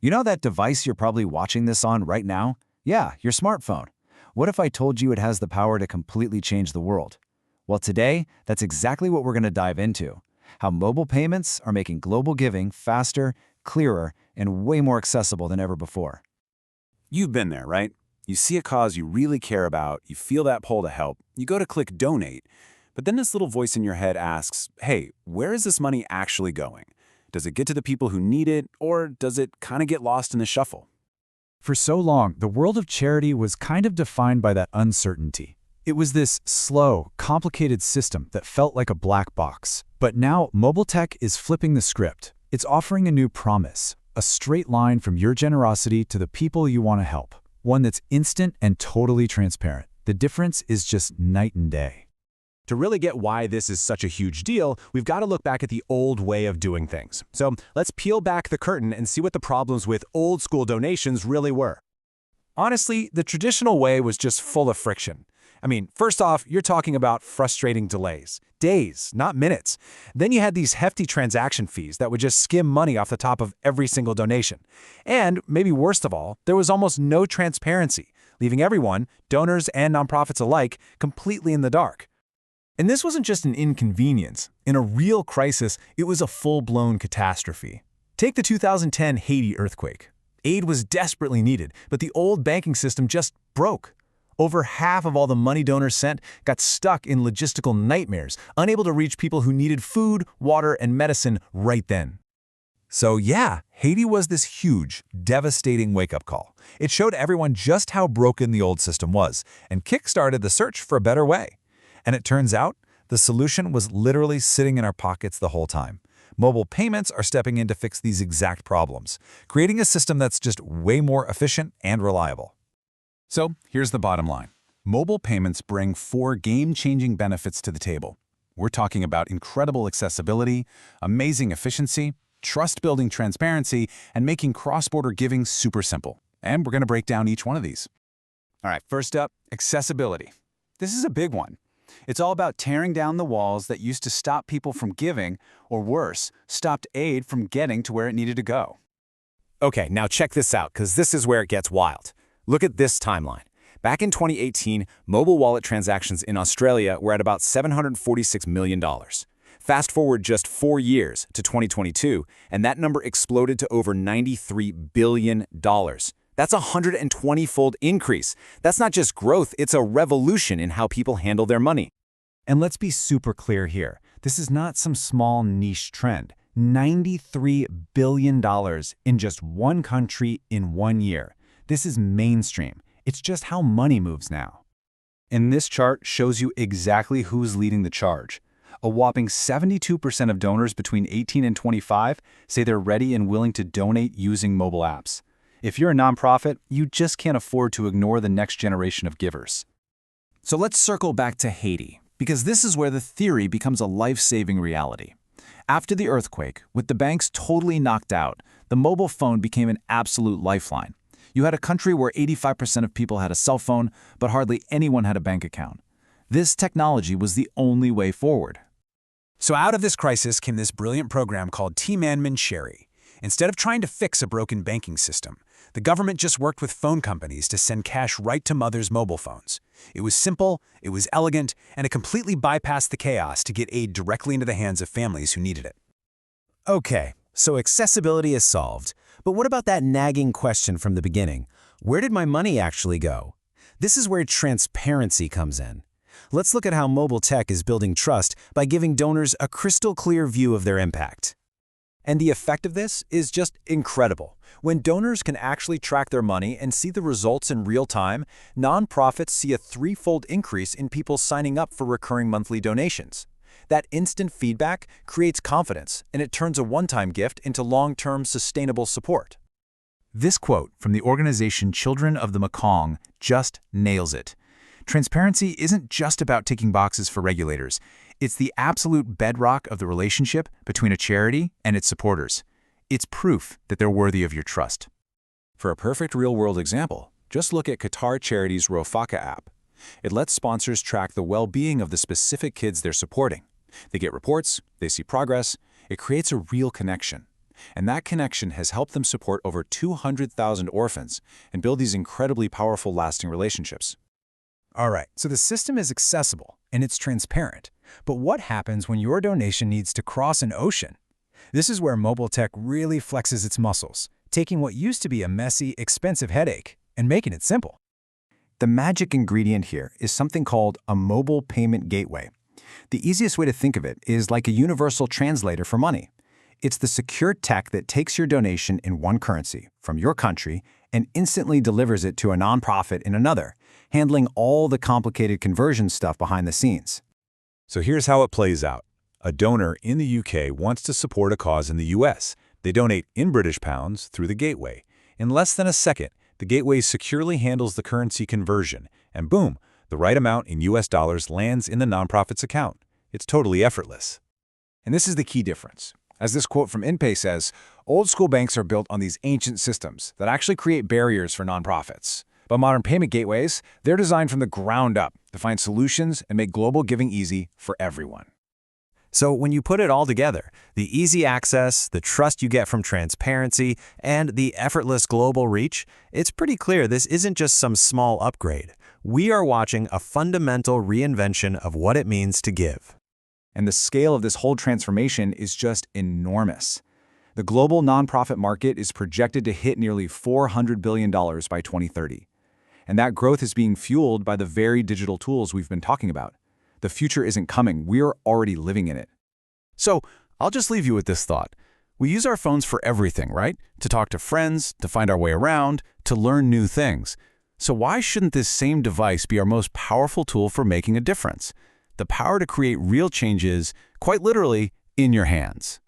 You know that device you're probably watching this on right now? Yeah, your smartphone. What if I told you it has the power to completely change the world? Well, today, that's exactly what we're going to dive into. How mobile payments are making global giving faster, clearer, and way more accessible than ever before. You've been there, right? You see a cause you really care about, you feel that pull to help, you go to click donate, but then this little voice in your head asks, hey, where is this money actually going? Does it get to the people who need it, or does it kind of get lost in the shuffle? For so long, the world of charity was kind of defined by that uncertainty. It was this slow, complicated system that felt like a black box. But now, mobile tech is flipping the script. It's offering a new promise, a straight line from your generosity to the people you want to help. One that's instant and totally transparent. The difference is just night and day. To really get why this is such a huge deal, we've got to look back at the old way of doing things. So let's peel back the curtain and see what the problems with old-school donations really were. Honestly, the traditional way was just full of friction. I mean, first off, you're talking about frustrating delays. Days, not minutes. Then you had these hefty transaction fees that would just skim money off the top of every single donation. And, maybe worst of all, there was almost no transparency, leaving everyone, donors and nonprofits alike, completely in the dark. And this wasn't just an inconvenience. In a real crisis, it was a full-blown catastrophe. Take the 2010 Haiti earthquake. Aid was desperately needed, but the old banking system just broke. Over half of all the money donors sent got stuck in logistical nightmares, unable to reach people who needed food, water, and medicine right then. So yeah, Haiti was this huge, devastating wake-up call. It showed everyone just how broken the old system was, and kick-started the search for a better way. And it turns out, the solution was literally sitting in our pockets the whole time. Mobile payments are stepping in to fix these exact problems, creating a system that's just way more efficient and reliable. So here's the bottom line. Mobile payments bring 4 game-changing benefits to the table. We're talking about incredible accessibility, amazing efficiency, trust-building transparency, and making cross-border giving super simple. And we're going to break down each one of these. All right, first up, accessibility. This is a big one. It's all about tearing down the walls that used to stop people from giving, or worse, stopped aid from getting to where it needed to go. Okay, now check this out, because this is where it gets wild. Look at this timeline. Back in 2018, mobile wallet transactions in Australia were at about $746 million. Fast forward just 4 years to 2022, and that number exploded to over $93 billion. That's a 120-fold increase. That's not just growth, it's a revolution in how people handle their money. And let's be super clear here. This is not some small niche trend. $93 billion in just one country in 1 year. This is mainstream. It's just how money moves now. And this chart shows you exactly who's leading the charge. A whopping 72% of donors between 18 and 25 say they're ready and willing to donate using mobile apps. If you're a nonprofit, you just can't afford to ignore the next generation of givers. So let's circle back to Haiti, because this is where the theory becomes a life-saving reality. After the earthquake, with the banks totally knocked out, the mobile phone became an absolute lifeline. You had a country where 85% of people had a cell phone, but hardly anyone had a bank account. This technology was the only way forward. So out of this crisis came this brilliant program called T-Man-Min-Sherry. Instead of trying to fix a broken banking system, the government just worked with phone companies to send cash right to mothers' mobile phones. It was simple, it was elegant, and it completely bypassed the chaos to get aid directly into the hands of families who needed it. Okay, so accessibility is solved. But what about that nagging question from the beginning? Where did my money actually go? This is where transparency comes in. Let's look at how mobile tech is building trust by giving donors a crystal clear view of their impact. And the effect of this is just incredible. When donors can actually track their money and see the results in real time, nonprofits see a 3-fold increase in people signing up for recurring monthly donations. That instant feedback creates confidence, and it turns a one-time gift into long-term sustainable support. This quote from the organization Children of the Mekong just nails it. Transparency isn't just about ticking boxes for regulators. It's the absolute bedrock of the relationship between a charity and its supporters. It's proof that they're worthy of your trust. For a perfect real-world example, just look at Qatar Charity's Rofaka app. It lets sponsors track the well-being of the specific kids they're supporting. They get reports, they see progress, it creates a real connection. And that connection has helped them support over 200,000 orphans and build these incredibly powerful, lasting relationships. All right, so the system is accessible and it's transparent. But what happens when your donation needs to cross an ocean? This is where mobile tech really flexes its muscles, taking what used to be a messy, expensive headache and making it simple. The magic ingredient here is something called a mobile payment gateway. The easiest way to think of it is like a universal translator for money. It's the secure tech that takes your donation in one currency from your country and instantly delivers it to a nonprofit in another, handling all the complicated conversion stuff behind the scenes. So here's how it plays out. A donor in the UK wants to support a cause in the US. They donate in British pounds through the gateway. In less than a second, the gateway securely handles the currency conversion, and boom, the right amount in US dollars lands in the nonprofit's account. It's totally effortless. And this is the key difference. As this quote from InPay says, old school banks are built on these ancient systems that actually create barriers for nonprofits. But modern payment gateways, they're designed from the ground up to find solutions and make global giving easy for everyone. So when you put it all together, the easy access, the trust you get from transparency, and the effortless global reach, it's pretty clear this isn't just some small upgrade. We are watching a fundamental reinvention of what it means to give. And the scale of this whole transformation is just enormous. The global nonprofit market is projected to hit nearly $400 billion by 2030. And that growth is being fueled by the very digital tools we've been talking about. The future isn't coming, we're already living in it. So, I'll just leave you with this thought. We use our phones for everything, right? To talk to friends, to find our way around, to learn new things. So why shouldn't this same device be our most powerful tool for making a difference? The power to create real changes, quite literally, in your hands.